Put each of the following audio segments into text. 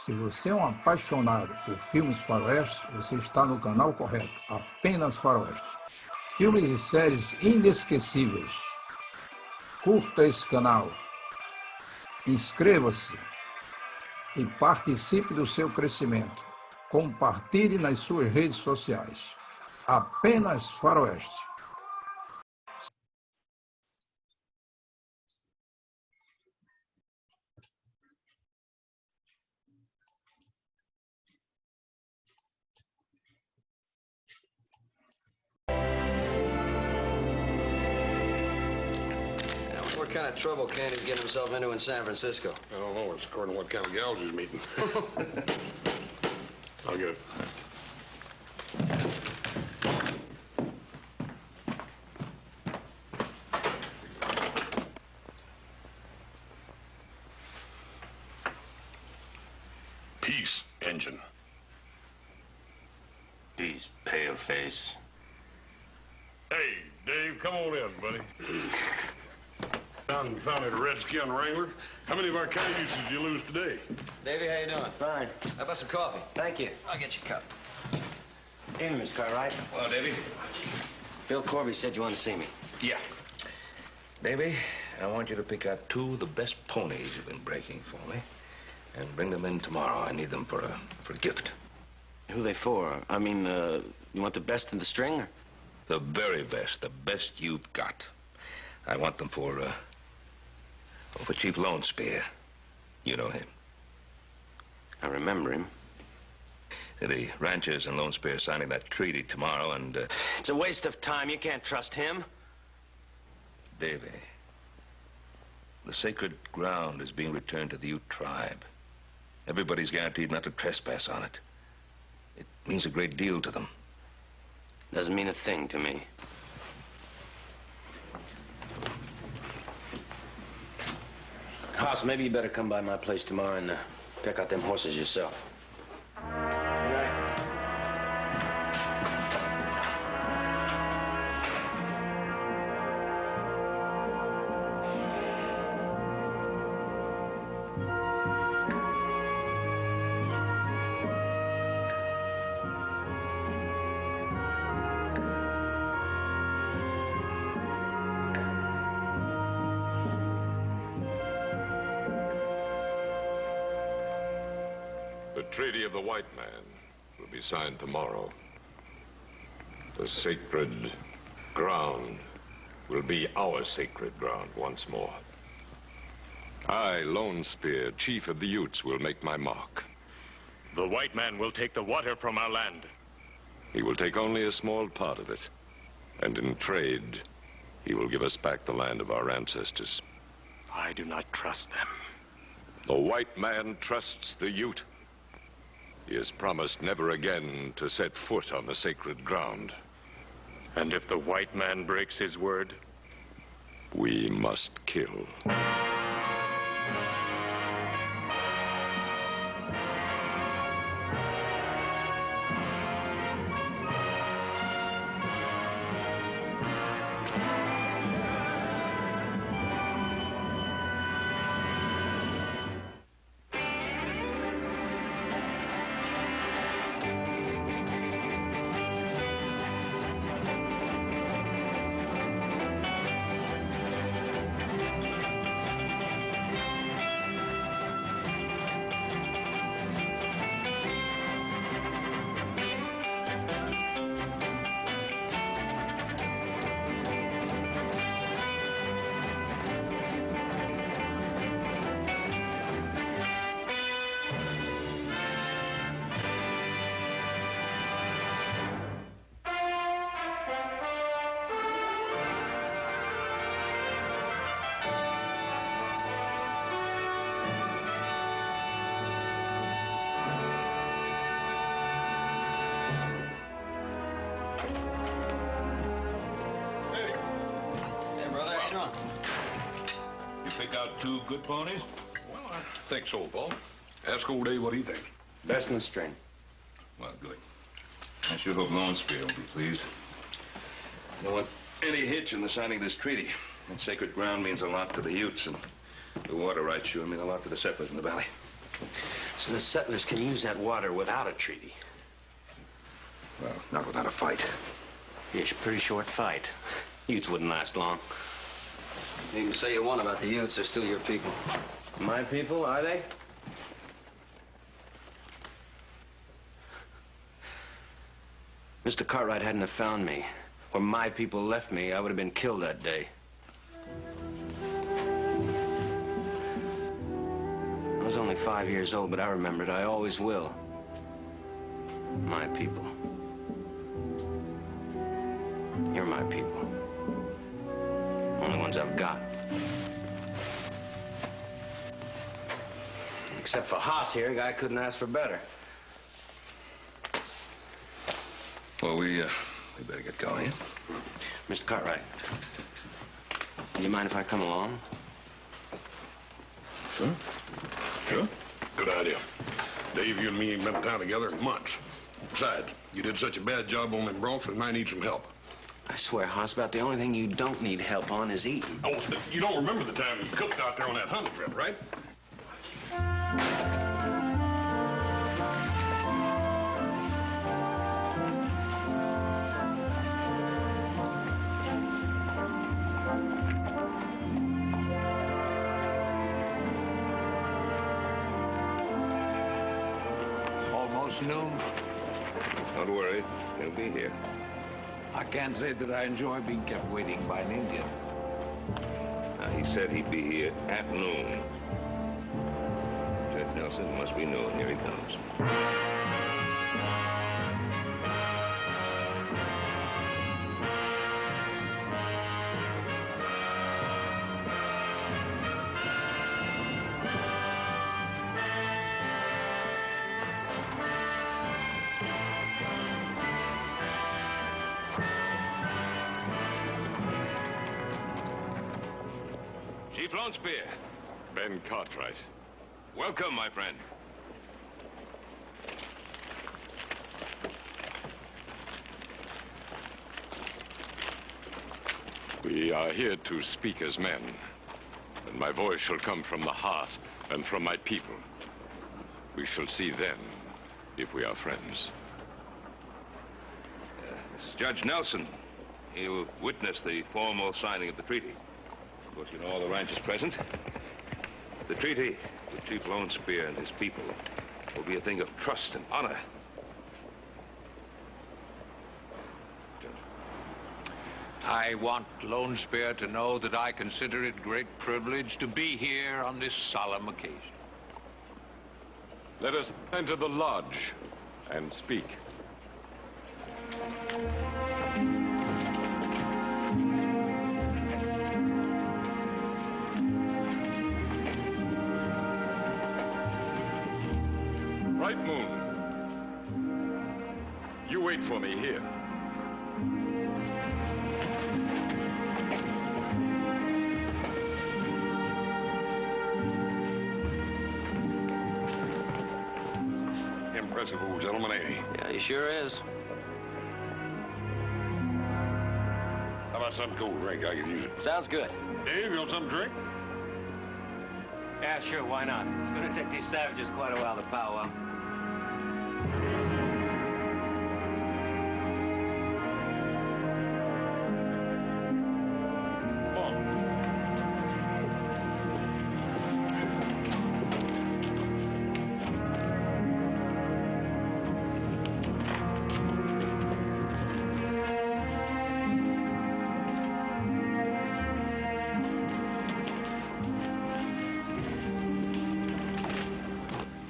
Se você é um apaixonado por filmes faroestes, você está no canal correto. Apenas Faroeste. Filmes e séries inesquecíveis. Curta esse canal. Inscreva-se e participe do seu crescimento. Compartilhe nas suas redes sociais. Apenas Faroeste. What kind of trouble Candy's getting himself into in San Francisco? I don't know. It's according to what kind of gals he's meeting. I'll get it. Peace, engine. Peace, pale face. Hey, Dave, come on in, buddy. Confounded redskin wrangler. How many of our cayuses did you lose today? Davey, how you doing? Fine. How about some coffee? Thank you. I'll get you a cup. Evening, Miss Cartwright. Hello, Davey. Bill Corby said you want to see me. Yeah. Davey, I want you to pick out 2 of the best ponies you've been breaking for me and bring them in tomorrow. I need them for a gift. Who they for? I mean, you want the best in the string? Or? The very best, the best you've got. I want them for Chief Lone Spear. You know him. I remember him. The ranchers and Lone Spear are signing that treaty tomorrow, and... It's a waste of time. You can't trust him. Davey, the sacred ground is being returned to the Ute tribe. Everybody's guaranteed not to trespass on it. It means a great deal to them. Doesn't mean a thing to me. House, maybe you better come by my place tomorrow and pick out them horses yourself. The treaty of the white man will be signed tomorrow. The sacred ground will be our sacred ground once more. I, Lone Spear, chief of the Utes, will make my mark. The white man will take the water from our land. He will take only a small part of it. And in trade, he will give us back the land of our ancestors. I do not trust them. The white man trusts the Ute. He has promised never again to set foot on the sacred ground. And if the white man breaks his word? We must kill. Pick out 2 good ponies? Well, I think so, Paul. Ask old Dave what he thinks. Best in the string. Well, good. I sure hope Lone Spear will be pleased. I don't want any hitch in the signing of this treaty. That sacred ground means a lot to the Utes, and the water rights sure mean a lot to the settlers in the valley. So the settlers can use that water without a treaty. Well, not without a fight. It's a pretty short fight. Utes wouldn't last long. You can say you want about the Utes, they're still your people. My people, are they? Mr. Cartwright hadn't have found me, or my people left me, I would have been killed that day. I was only 5 years old, but I remembered. I always will. My people. You're my people. Only ones I've got. Except for Haas here, guy couldn't ask for better. Well, we better get going. Mr. Cartwright, do you mind if I come along? Sure. Sure. Good idea. Dave, you and me ain't been in town together in months. Besides, you did such a bad job on them broncs, we might need some help. I swear, Haas, about the only thing you don't need help on is eating. Oh, you don't remember the time you cooked out there on that hunting trip, right? Almost noon. Don't worry, he'll be here. I can't say that I enjoy being kept waiting by an Indian. He said he'd be here at noon. Judge Nelson, it must be noon. Here he comes. Chief Lone Spear. Ben Cartwright. Welcome, my friend. We are here to speak as men, and my voice shall come from the heart and from my people. We shall see then if we are friends. This is Judge Nelson. He will witness the formal signing of the treaty. Of course, you know all the ranchers present. The treaty with Chief Lone Spear and his people will be a thing of trust and honor. I want Lone Spear to know that I consider it great privilege to be here on this solemn occasion. Let us enter the lodge and speak. Right, Moon. You wait for me here. Impressive old gentleman, ain't he? Yeah, he sure is. How about something cold drink? I can use it. Sounds good. Dave, you want something to drink? Yeah, sure, why not? It's gonna take these savages quite a while to powwow.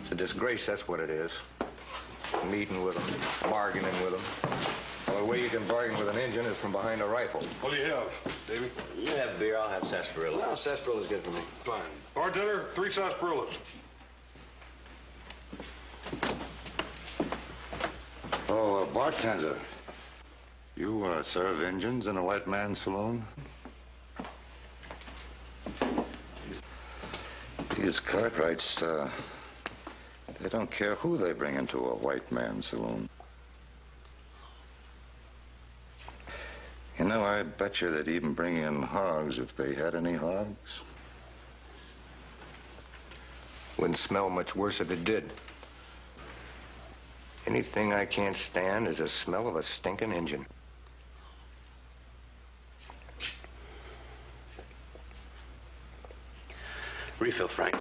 It's a disgrace, that's what it is. Meeting with them, bargaining with them. The only way you can bargain with an Indian is from behind a rifle. What do you have, Davey? You have beer, I'll have sarsaparilla. No, sarsaparilla's good for me. Fine. Bartender, 3 sarsaparillas. Oh, bartender. You serve Indians in a white man's saloon? These Cartwrights, they don't care who they bring into a white man's saloon. You know, I bet you they'd even bring in hogs if they had any hogs. Wouldn't smell much worse if it did. Anything I can't stand is the smell of a stinking engine. Refill, Frank.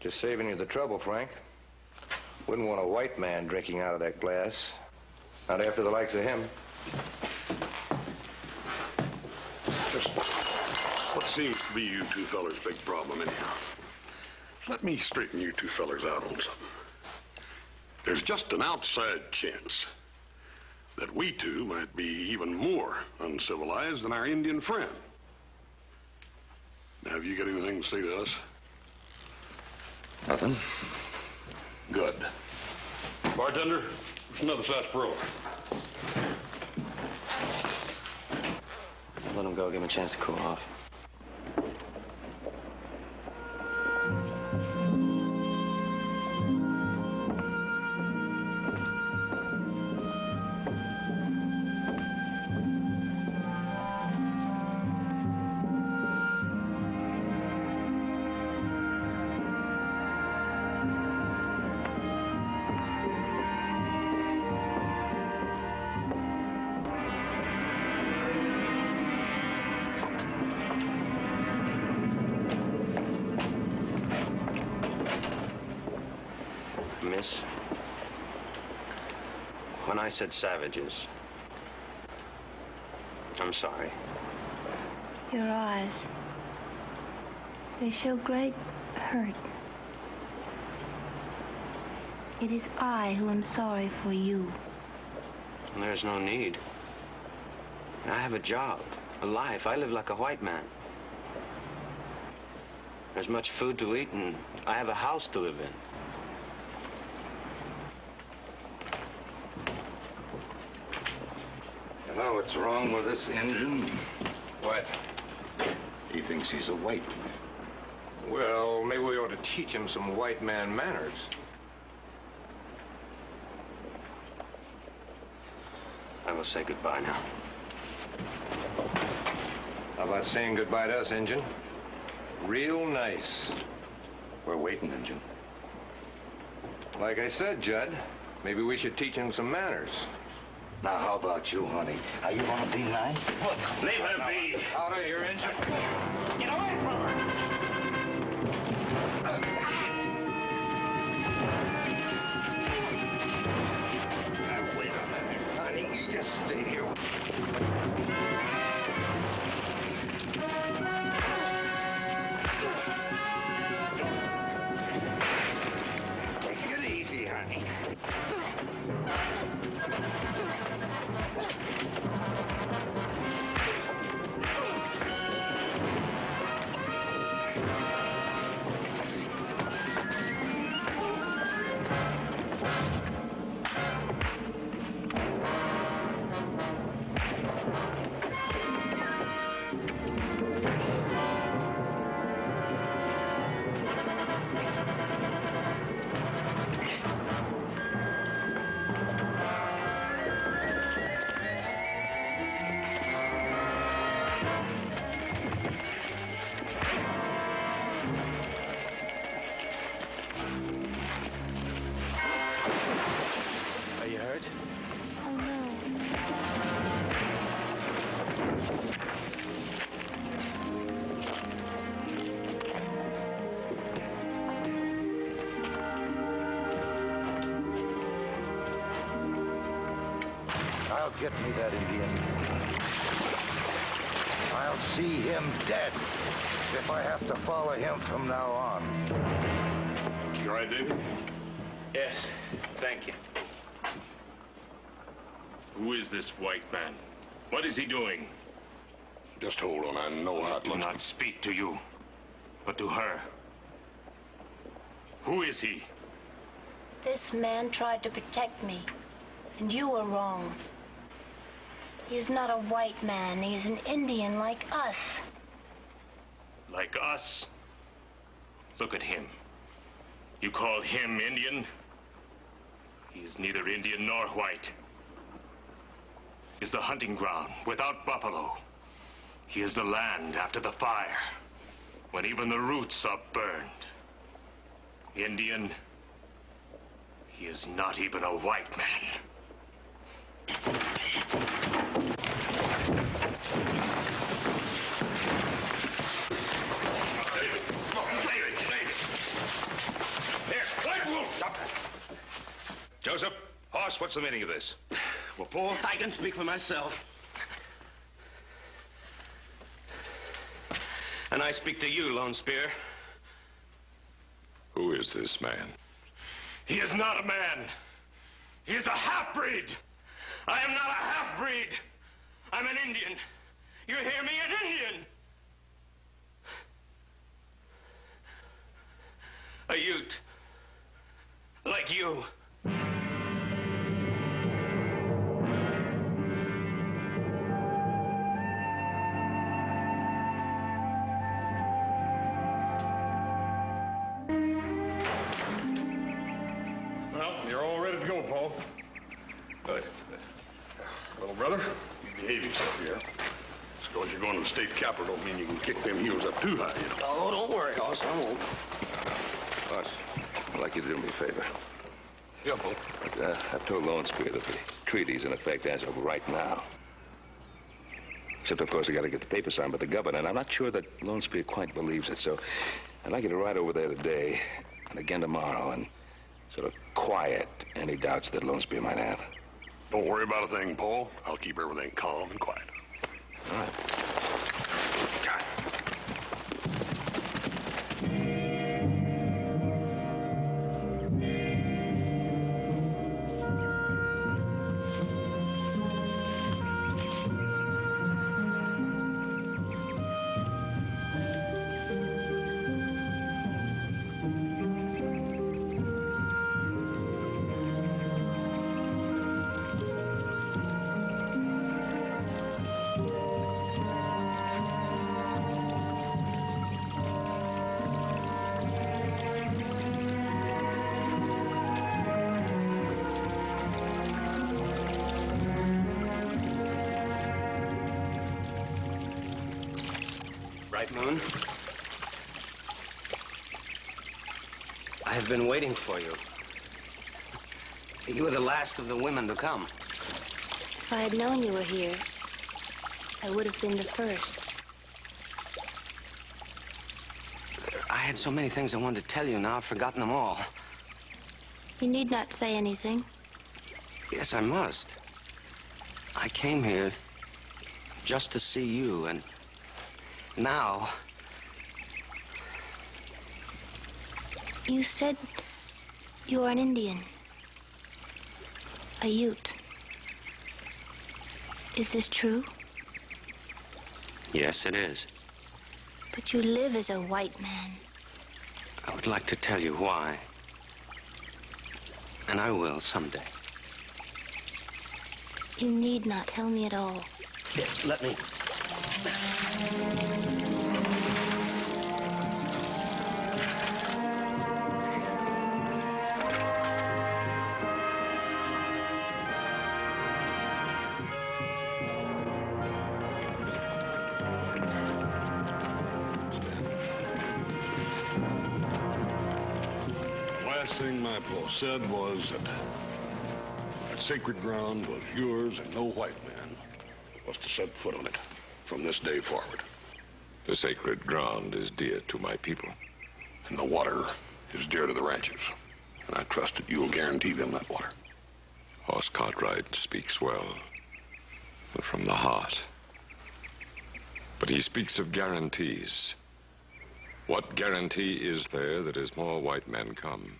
Just saving you the trouble, Frank. Wouldn't want a white man drinking out of that glass. Not after the likes of him. Just what seems to be you two fellers' big problem anyhow? Let me straighten you two fellers out on something. There's just an outside chance that we two might be even more uncivilized than our Indian friend. Now, have you got anything to say to us? Nothing. Good. Bartender, there's another sarsaparilla. Let him go, give him a chance to cool off. Miss, when I said savages, I'm sorry. Your eyes, they show great hurt. It is I who am sorry for you. There's no need. I have a job, a life. I live like a white man. There's much food to eat, and I have a house to live in. You know what's wrong with this engine? What? He thinks he's a white man. Well, maybe we ought to teach him some white man manners. I will say goodbye now. How about saying goodbye to us, Injun? Real nice. We're waiting, engine. Like I said, Judd, maybe we should teach him some manners. Now, how about you, honey? Are you gonna be nice? Look, leave her be. Out of here, Injun. Get away from her. Now, wait a minute, honey. You just stay here. Take it easy, honey. Are you hurt? Oh, no. I'll get me that Indian. I'll see him dead if I have to follow him from now on. You all right, David? Yes, thank you. Who is this white man? What is he doing? Just hold on. I know how it Do looks. not speak to you, but to her. Who is he? This man tried to protect me, and you were wrong. He is not a white man. He is an Indian like us. Like us? Look at him. You call him Indian? He is neither Indian nor white. is the hunting ground without buffalo. He is the land after the fire, when even the roots are burned. Indian, he is not even a white man. Joseph, Hoss, what's the meaning of this? Well, Paul, I can speak for myself. And I speak to you, Lone Spear. Who is this man? He is not a man. He is a half-breed. I am not a half-breed. I'm an Indian. You hear me? An Indian. A Ute. Like you. Well, you're all ready to go, Paul. Good. Little brother, you behave yourself here. Just because you're going to the state capitol don't mean you can kick them heels up too high, you know. Oh, don't worry, Hoss. I won't. Hoss, I'd like you to do me a favor. Yeah, Paul. I've told Lone Spear that the treaty's in effect as of right now. Except, of course, I got to get the paper signed by the governor, and I'm not sure that Lone Spear quite believes it, so I'd like you to ride over there today and again tomorrow and sort of quiet any doubts that Lone Spear might have. Don't worry about a thing, Paul. I'll keep everything calm and quiet. All right. God. Bright Moon. I have been waiting for you. You were the last of the women to come. If I had known you were here, I would have been the first. I had so many things I wanted to tell you. Now I've forgotten them all. You need not say anything. Yes, I must. I came here just to see you, and now... You said you are an Indian. A Ute. Is this true? Yes, it is. But you live as a white man. I would like to tell you why. And I will someday. You need not tell me at all. Here, let me. Last thing my pa said was that sacred ground was yours and no white man was to set foot on it from this day forward. The sacred ground is dear to my people. And the water is dear to the ranchers. And I trust that you'll guarantee them that water. Hoss Cartwright speaks well, and from the heart. But he speaks of guarantees. What guarantee is there that as more white men come,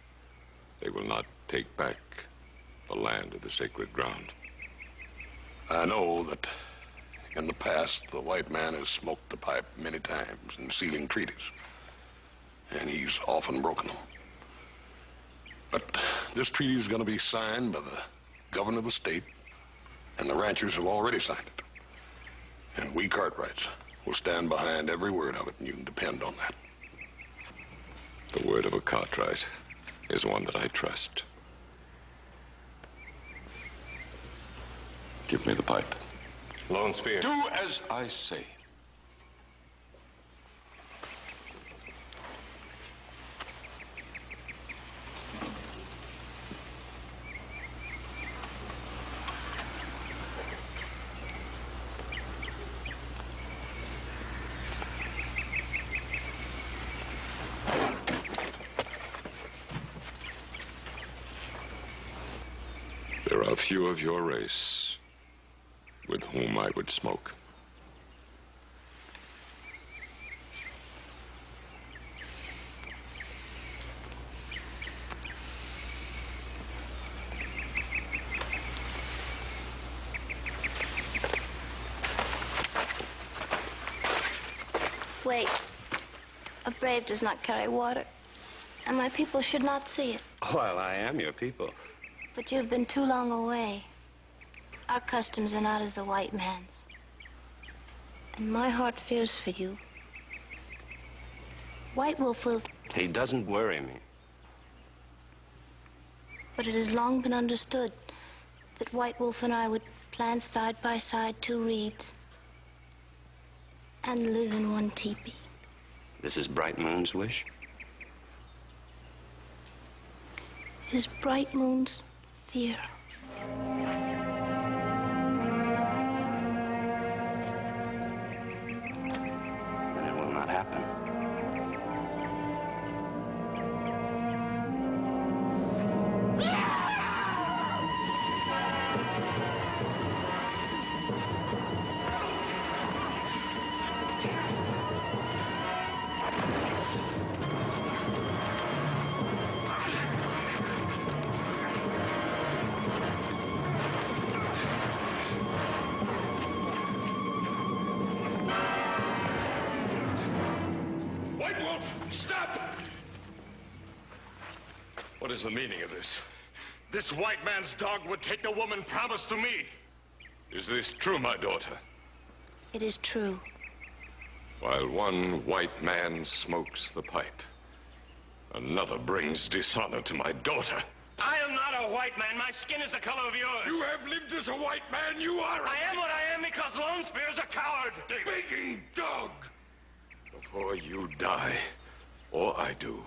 they will not take back the land of the sacred ground? I know that in the past, the white man has smoked the pipe many times in sealing treaties. And he's often broken them. But this treaty is going to be signed by the governor of the state, and the ranchers have already signed it. And we Cartwrights will stand behind every word of it, and you can depend on that. The word of a Cartwright is one that I trust. Give me the pipe. Lone Spear. Do as I say. There are few of your race with whom I would smoke. Wait. A brave does not carry water, and my people should not see it. Well, I am your people. But you've been too long away. Our customs are not as the white man's. And my heart fears for you. White Wolf will... He doesn't worry me. But it has long been understood that White Wolf and I would plant side by side 2 reeds and live in one teepee. This is Bright Moon's wish? It is Bright Moon's fear. Then it will not happen. What is the meaning of this? This white man's dog would take the woman promised to me. Is this true, my daughter? It is true. While one white man smokes the pipe, another brings dishonor to my daughter. I am not a white man. My skin is the color of yours. You have lived as a white man. You are I am what I am because Lone Spear is a coward. begging dog. Before you die, or I do,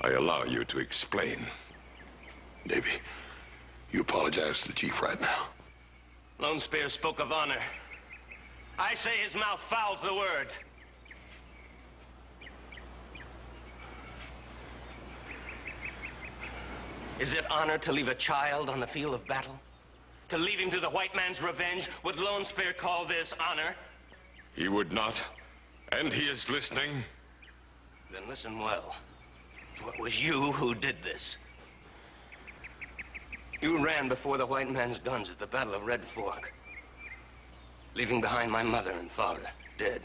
I allow you to explain. Davy, you apologize to the chief right now. Lone Spear spoke of honor. I say his mouth fouls the word. Is it honor to leave a child on the field of battle? To leave him to the white man's revenge? Would Lone Spear call this honor? He would not, and he is listening. Then listen well. It was you who did this. You ran before the white man's guns at the Battle of Red Fork, leaving behind my mother and father, dead,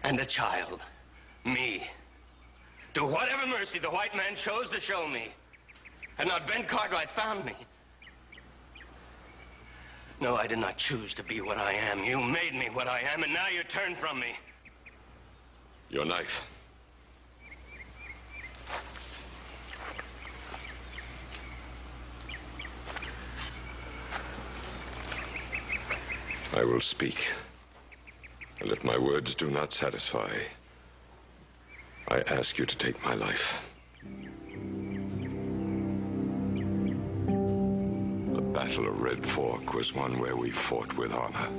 and a child, me, to whatever mercy the white man chose to show me. Had not Ben Cartwright found me. No, I did not choose to be what I am. You made me what I am, and now you turn from me. Your knife. I will speak, and if my words do not satisfy, I ask you to take my life. The Battle of Red Fork was one where we fought with honor.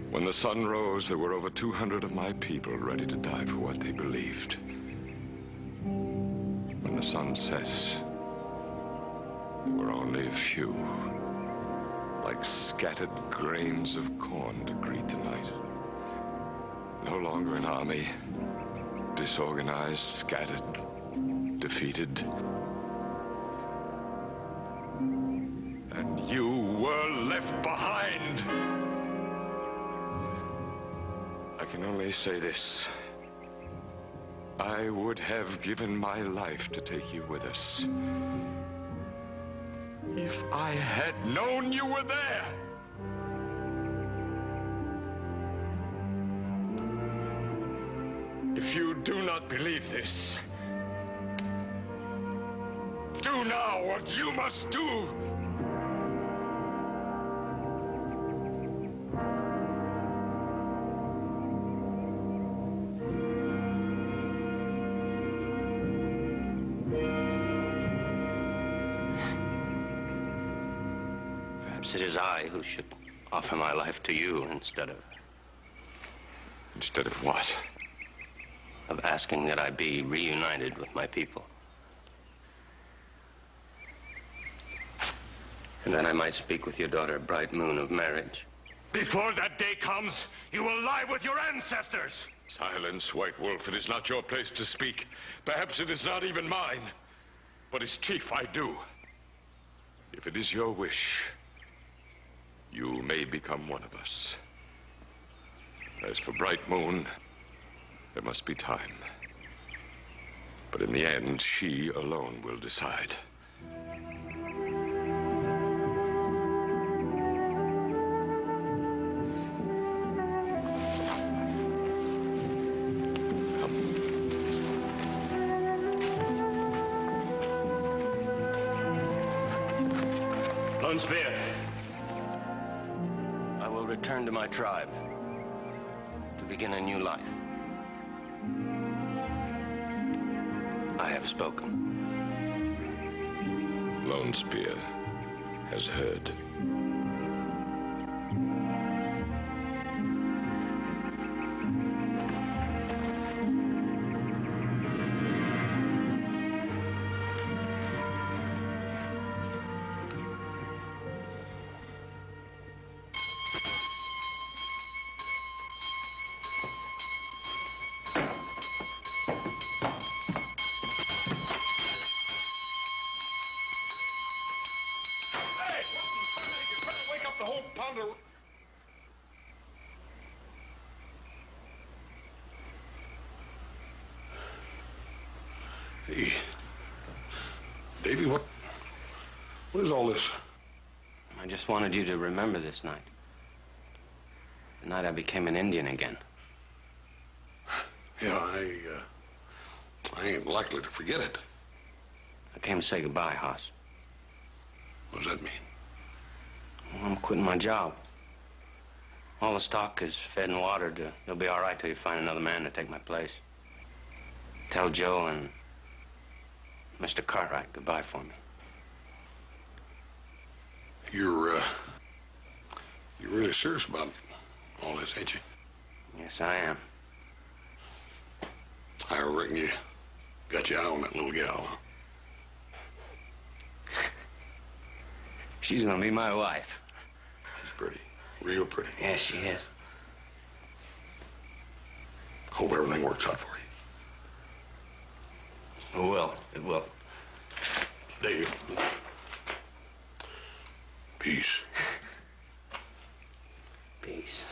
When the sun rose, there were over 200 of my people ready to die for what they believed. When the sun set, there were only a few, like scattered grains of corn to greet the night. No longer an army, disorganized, scattered, defeated. And you were left behind. I can only say this. I would have given my life to take you with us. If I had known you were there. If you do not believe this, do now what you must do. Perhaps it is I who should offer my life to you instead of... Instead of what? Of asking that I be reunited with my people. And then I might speak with your daughter, Bright Moon, of marriage. Before that day comes, you will lie with your ancestors. Silence, White Wolf. It is not your place to speak. Perhaps it is not even mine. But as chief, I do. If it is your wish, you may become one of us. As for Bright Moon, there must be time. But in the end, she alone will decide. Lone Spear. I will return to my tribe to begin a new life. I have spoken. Lone Spear has heard. Hey, Davy, what is all this? I just wanted you to remember this night. The night I became an Indian again. Yeah, I ain't likely to forget it. I came to say goodbye, Hoss. What does that mean? Well, I'm quitting my job. All the stock is fed and watered. You'll be all right till you find another man to take my place. Tell Joe and Mr. Cartwright goodbye for me. You're really serious about all this, ain't you? Yes, I am. I reckon you got your eye on that little gal, huh? She's gonna be my wife. She's pretty. Real pretty. Yes, she is. Hope everything works out for you. It will. It will. Dave. Peace. Peace.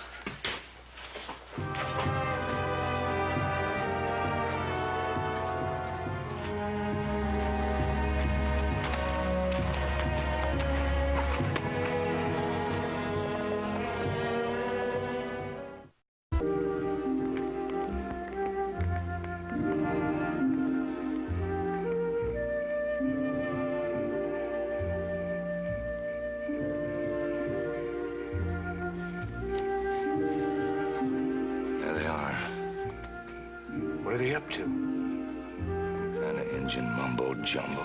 What are they up to? Kind of Indian mumbo jumbo.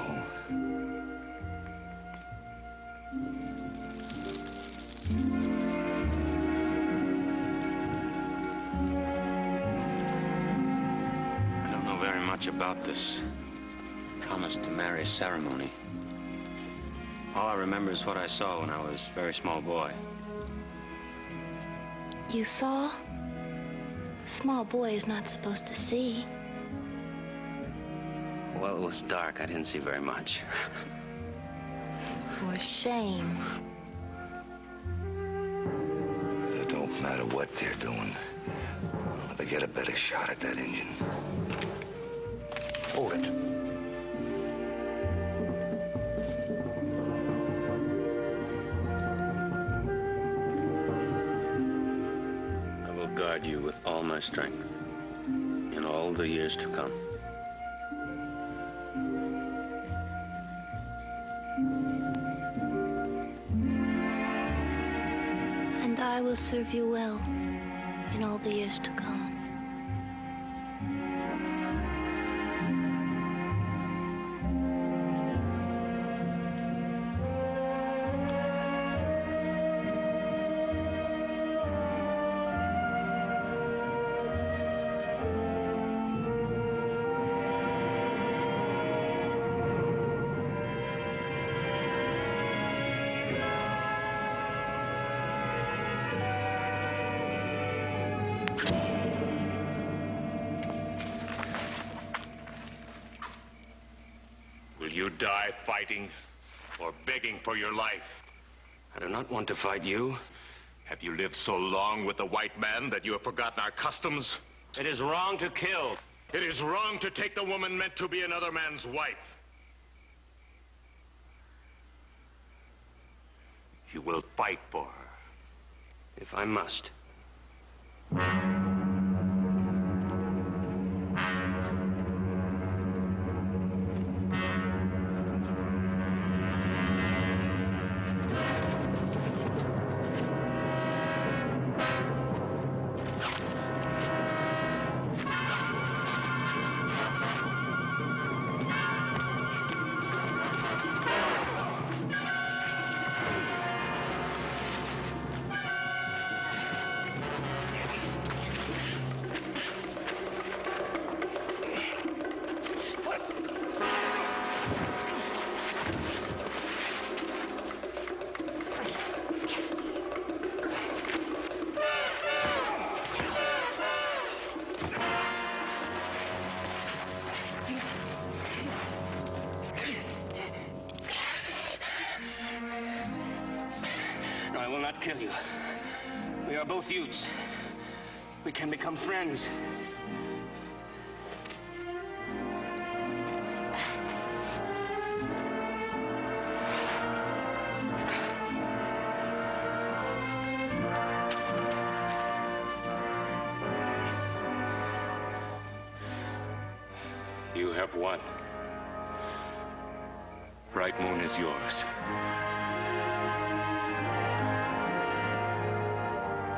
I don't know very much about this promise to marry ceremony. All I remember is what I saw when I was a very small boy. You saw? A small boy is not supposed to see. Well, it was dark. I didn't see very much. For shame. It don't matter what they're doing. They get a better shot at that Indian. Hold it. I will guard you with all my strength in all the years to come. And I will serve you well in all the years to come. Will you die fighting or begging for your life? I do not want to fight you. Have you lived so long with the white man that you have forgotten our customs? It is wrong to kill. It is wrong to take the woman meant to be another man's wife. You will fight for her. If I must. I will not kill you. We are both Utes. We can become friends. You have won. Bright Moon is yours.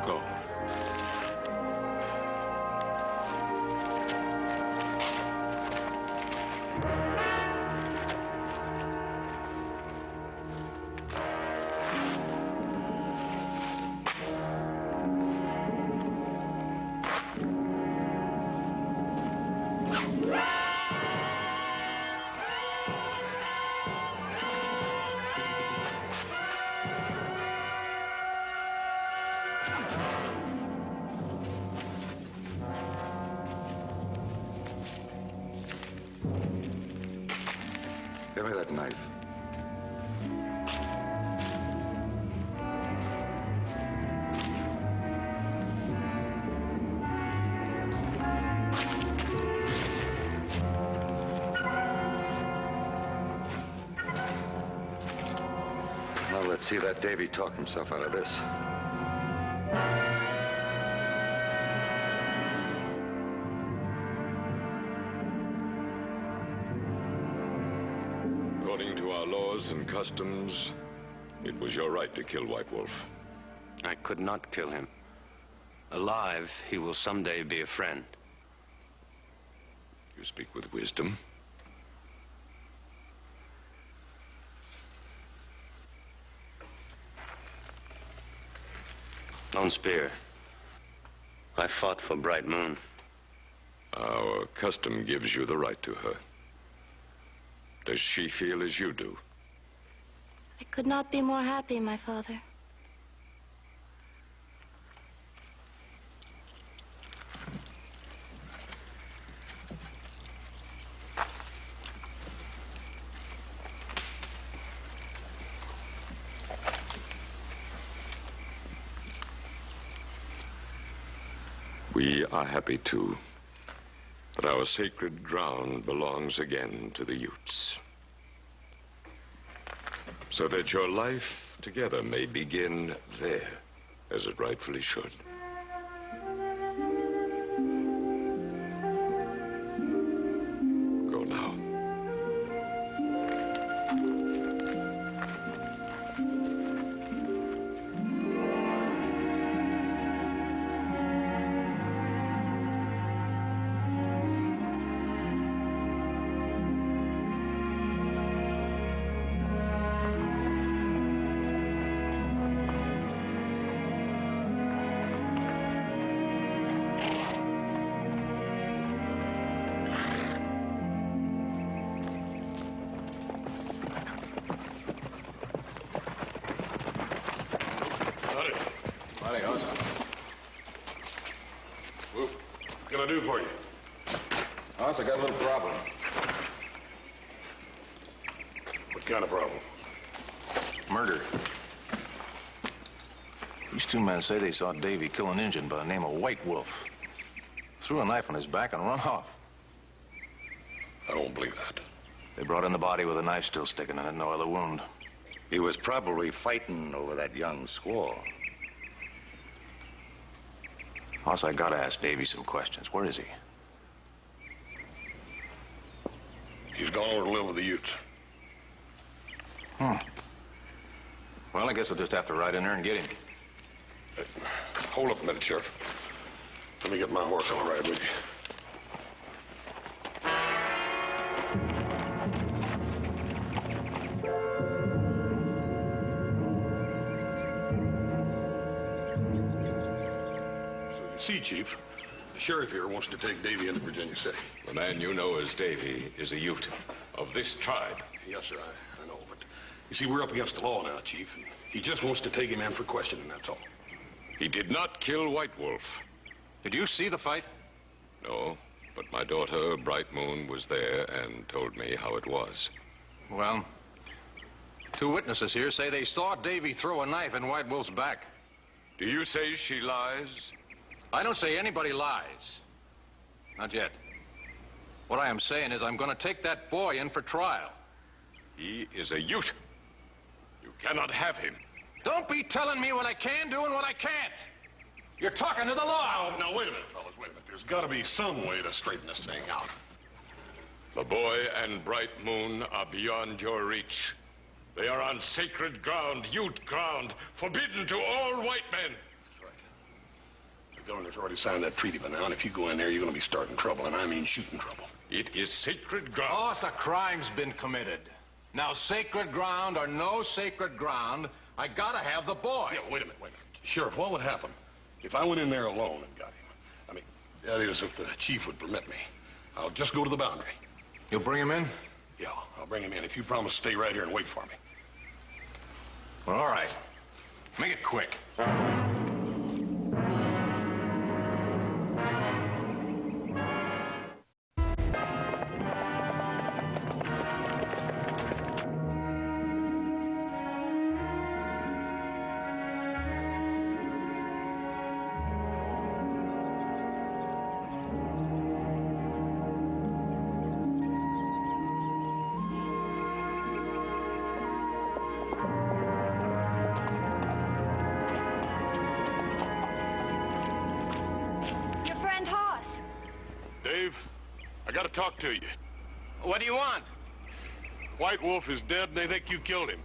Go. Give me that knife. Now let's see that Davy talk himself out of this. According to our laws and customs, it was your right to kill White Wolf. I could not kill him. Alive, he will someday be a friend. You speak with wisdom. Lone Spear, I fought for Bright Moon. Our custom gives you the right to her. Does she feel as you do? I could not be more happy, my father. We are happy, too, that our sacred ground belongs again to the Utes, so that your life together may begin there, as it rightfully should. Go now. can I do for you? Hoss, I got a little problem. What kind of problem? Murder. These two men say they saw Davy kill an Injun by the name of White Wolf. Threw a knife on his back and run off. I don't believe that. They brought in the body with a knife still sticking in it, no other wound. He was probably fighting over that young squaw. Hoss, I gotta ask Davy some questions. Where is he? He's gone over to live with the Utes. Well, I guess I'll just have to ride in there and get him. Hold up a minute, Sheriff. Let me get my horse. I'll ride with you. So you see, Chief, the sheriff here wants to take Davy into Virginia City. The man you know as Davy is a Ute of this tribe. Yes, sir, I know, but you see, we're up against the law now, Chief, and he just wants to take him in for questioning, that's all. He did not kill White Wolf. Did you see the fight? No, but my daughter, Bright Moon, was there and told me how it was. Well, two witnesses here say they saw Davy throw a knife in White Wolf's back. Do you say she lies? I don't say anybody lies. Not yet. What I am saying is I'm going to take that boy in for trial. He is a Ute. You cannot have him. Don't be telling me what I can do and what I can't. You're talking to the law. Now, wait a minute, fellas, wait a minute. There's got to be some way to straighten this thing out. The boy and Bright Moon are beyond your reach. They are on sacred ground, Ute ground, forbidden to all white men. That's right. The governor's already signed that treaty by now, and if you go in there, you're going to be starting trouble, and I mean shooting trouble. It is sacred ground. Oh, the crime's been committed. Now, sacred ground or no sacred ground, I gotta have the boy. Yeah, wait a minute. Sheriff, what would happen if I went in there alone and got him? I mean, that is, if the chief would permit me. I'll just go to the boundary. You'll bring him in? Yeah, I'll bring him in if you promise to stay right here and wait for me. Well, all right. Make it quick. I gotta talk to you. What do you want? White Wolf is dead and they think you killed him.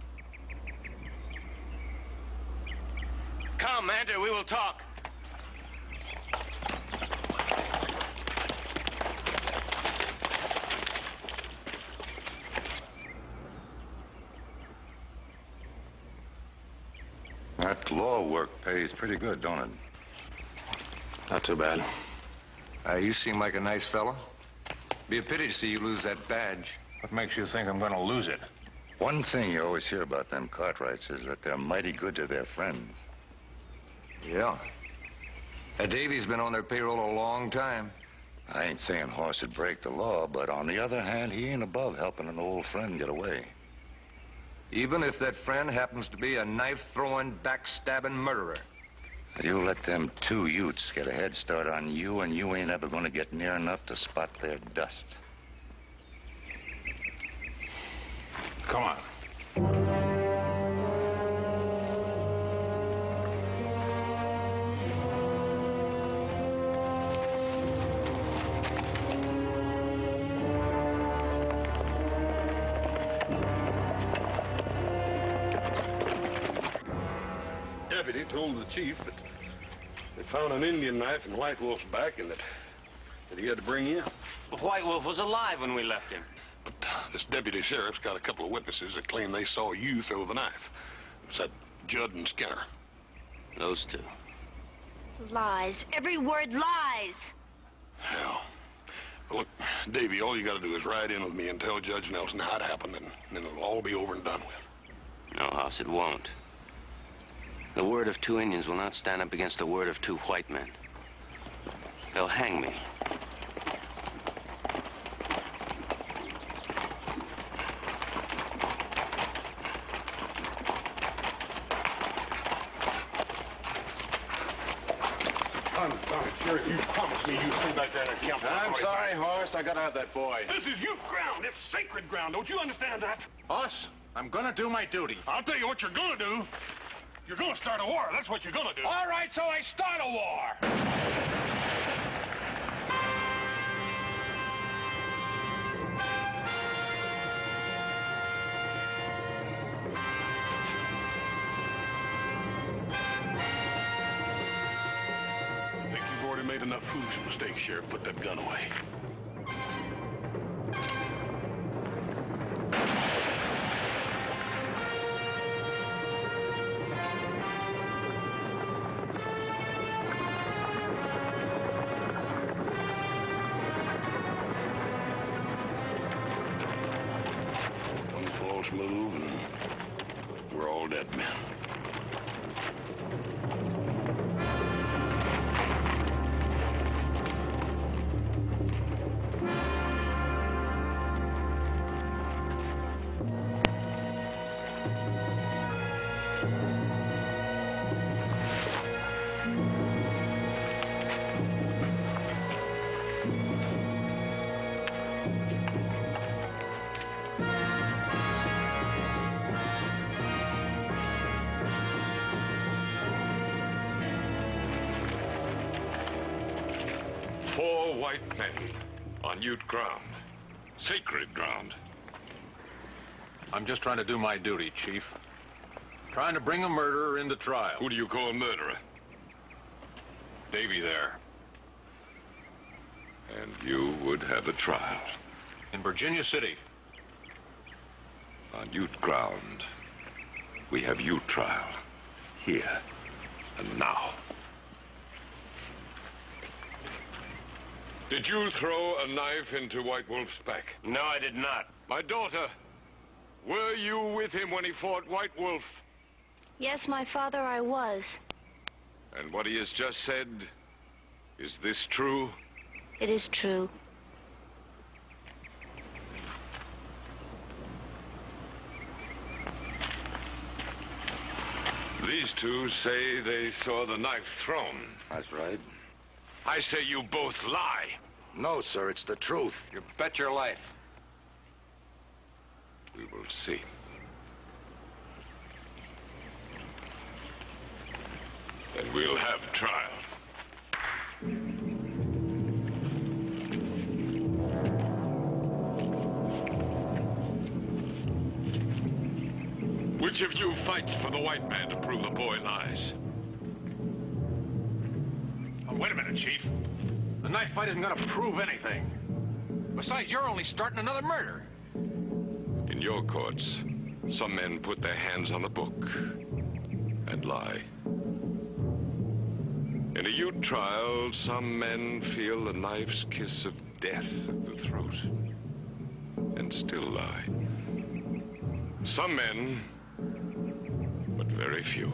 Come, enter, we will talk. That law work pays pretty good, don't it? Not too bad. You seem like a nice fella. Be a pity to see you lose that badge. What makes you think I'm going to lose it? One thing you always hear about them Cartwrights is that they're mighty good to their friends. Yeah. Davy's been on their payroll a long time. I ain't saying Hoss would break the law, but on the other hand, he ain't above helping an old friend get away. Even if that friend happens to be a knife-throwing, backstabbing murderer. You let them two Utes get a head start on you, and you ain't ever going to get near enough to spot their dust. Come on. Deputy told the chief that they found an Indian knife in White Wolf's back and that he had to bring in. But White Wolf was alive when we left him. But this deputy sheriff's got a couple of witnesses that claim they saw you throw the knife. It's that Judd and Skinner. Those two. Lies. Every word lies. Hell. Well, look, Davy, all you got to do is ride in with me and tell Judge Nelson how it happened, and then it'll all be over and done with. No, Hoss, it won't. The word of two Indians will not stand up against the word of two white men. They'll hang me. Doggone it, Sheriff, you promised me you'd stay back there and count. I'm sorry, Horace. I gotta have that boy. This is youth ground. It's sacred ground. Don't you understand that? Boss, I'm gonna do my duty. I'll tell you what you're gonna do. You're gonna start a war. That's what you're gonna do. All right, so I start a war. I think you've already made enough foolish mistakes, Sheriff. Put that gun away. One false move and we're all dead men. Four white men on Ute ground. Sacred ground. I'm just trying to do my duty, Chief. Trying to bring a murderer into trial. Who do you call a murderer? Davy there. And you would have a trial. In Virginia City. On Ute ground. We have Ute trial. Here and now. Did you throw a knife into White Wolf's back? No, I did not. My daughter, were you with him when he fought White Wolf? Yes, my father, I was. And what he has just said, is this true? It is true. These two say they saw the knife thrown. That's right. I say you both lie. No, sir, it's the truth. You bet your life. We will see. Then we'll have trial. Which of you fights for the white man to prove the boy lies? Oh, wait a minute, Chief. The knife fight isn't gonna prove anything. Besides, you're only starting another murder. In your courts, some men put their hands on a book and lie. In a Ute trial, some men feel the knife's kiss of death at the throat and still lie. Some men, but very few.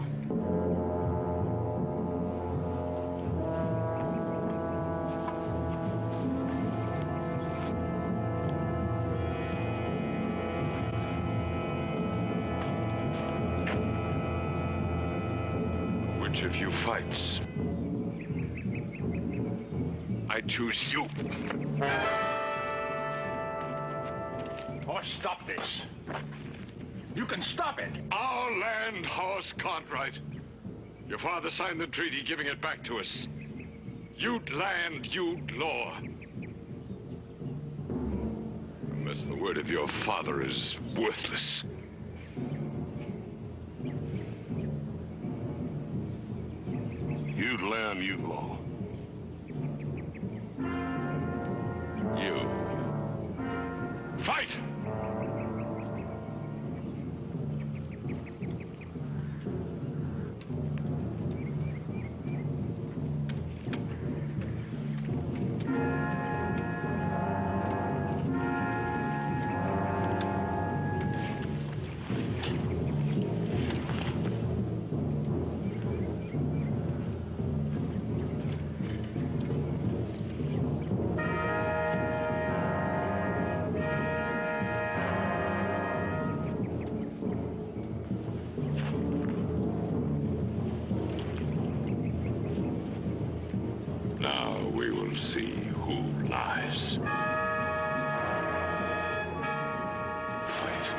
Which of you fights? I choose you. Horse, stop this. You can stop it. Our land, Horse Cartwright. Your father signed the treaty giving it back to us. Ute land, Ute law. Unless the word of your father is worthless. Ute land, Ute law. You. Fight! we'll see who lies. Fight.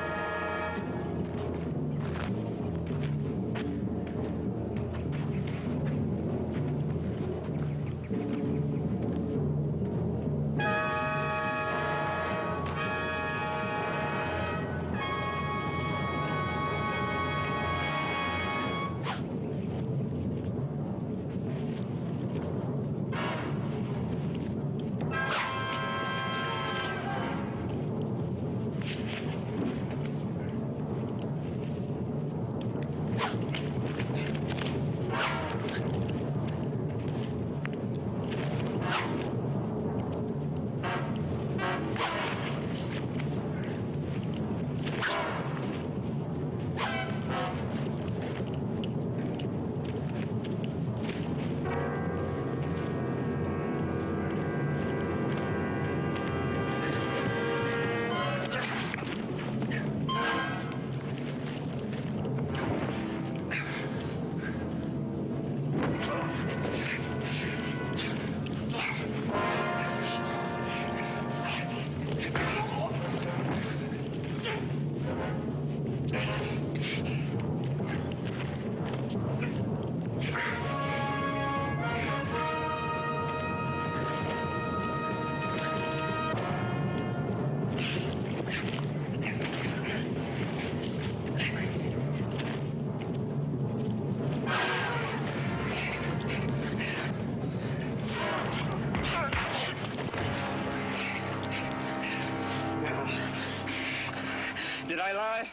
Did I lie?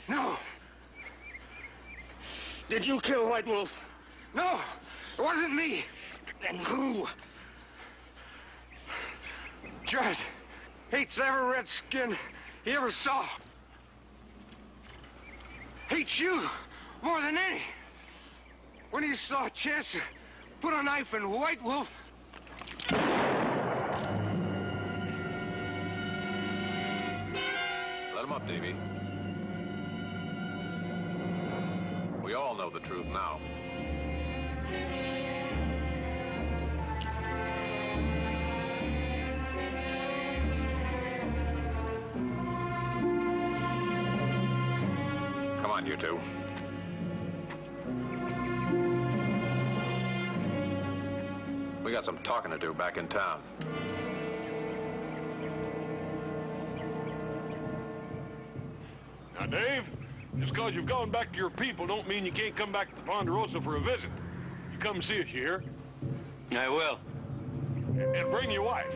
No. Did you kill White Wolf? No, it wasn't me. Then who? Judd hates every redskin he ever saw. Hates you more than any. When he saw a chance to put a knife in White Wolf, Let him up, Davy. We all know the truth now. Come on, you two. We got some talking to do back in town. Now, Dave, just because you've gone back to your people don't mean you can't come back to Ponderosa for a visit. You come see us here. I will. And bring your wife.